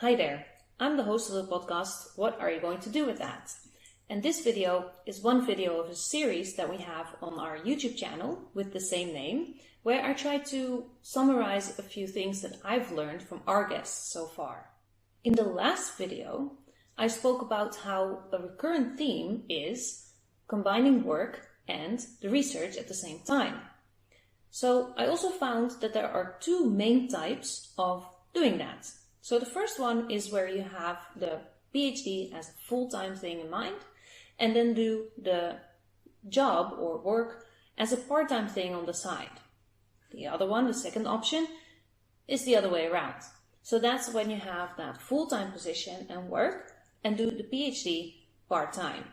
Hi there, I'm the host of the podcast, What Are You Going to Do With That? And this video is one video of a series that we have on our YouTube channel with the same name, where I try to summarize a few things that I've learned from our guests so far. In the last video, I spoke about how a recurrent theme is combining work and the research at the same time. So I also found that there are two main types of doing that. So the first one is where you have the PhD as a full-time thing in mind, and then do the job or work as a part-time thing on the side. The other one, the second option, is the other way around. So that's when you have that full-time position and work and do the PhD part-time.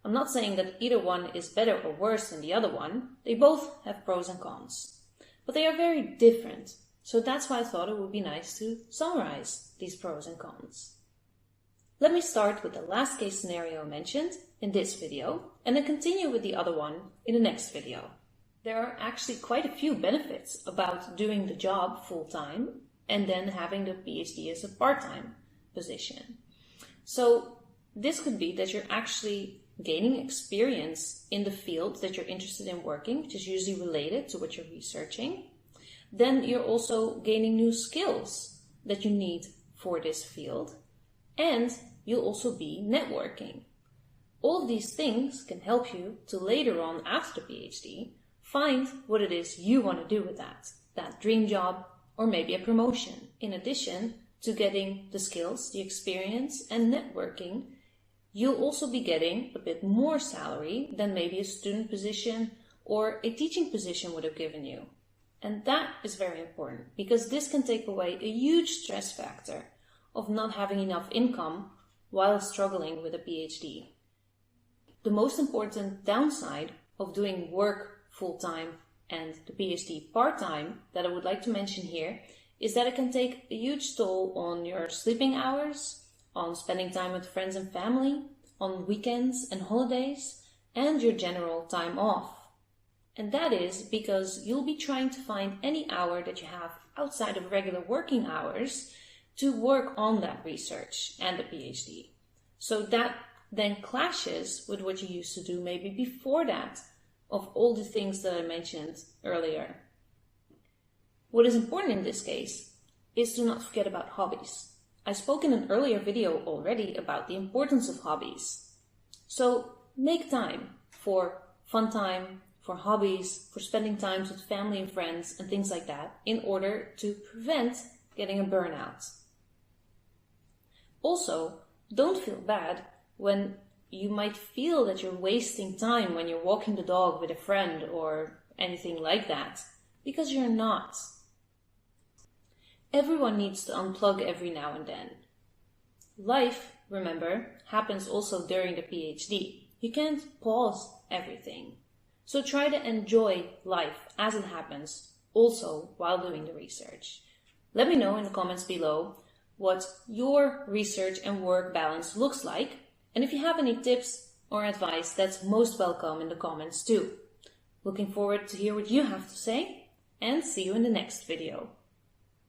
I'm not saying that either one is better or worse than the other one. They both have pros and cons, but they are very different. So that's why I thought it would be nice to summarize these pros and cons. Let me start with the last case scenario mentioned in this video and then continue with the other one in the next video. There are actually quite a few benefits about doing the job full-time and then having the PhD as a part-time position. So this could be that you're actually gaining experience in the field that you're interested in working, which is usually related to what you're researching. Then you're also gaining new skills that you need for this field, and you'll also be networking. All of these things can help you to later on, after the PhD, find what it is you want to do with that dream job or maybe a promotion. In addition to getting the skills, the experience and networking, you'll also be getting a bit more salary than maybe a student position or a teaching position would have given you. And that is very important because this can take away a huge stress factor of not having enough income while struggling with a PhD. The most important downside of doing work full-time and the PhD part-time that I would like to mention here is that it can take a huge toll on your sleeping hours, on spending time with friends and family, on weekends and holidays, and your general time off. And that is because you'll be trying to find any hour that you have outside of regular working hours to work on that research and the PhD. So that then clashes with what you used to do maybe before that, of all the things that I mentioned earlier. What is important in this case is to not forget about hobbies. I spoke in an earlier video already about the importance of hobbies. So make time for fun time, for hobbies, for spending time with family and friends and things like that in order to prevent getting a burnout. Also, don't feel bad when you might feel that you're wasting time when you're walking the dog with a friend or anything like that, because you're not. Everyone needs to unplug every now and then. Life, remember, happens also during the PhD. You can't pause everything. So try to enjoy life as it happens, also while doing the research. Let me know in the comments below what your research and work balance looks like. And if you have any tips or advice, that's most welcome in the comments too. Looking forward to hear what you have to say, and see you in the next video.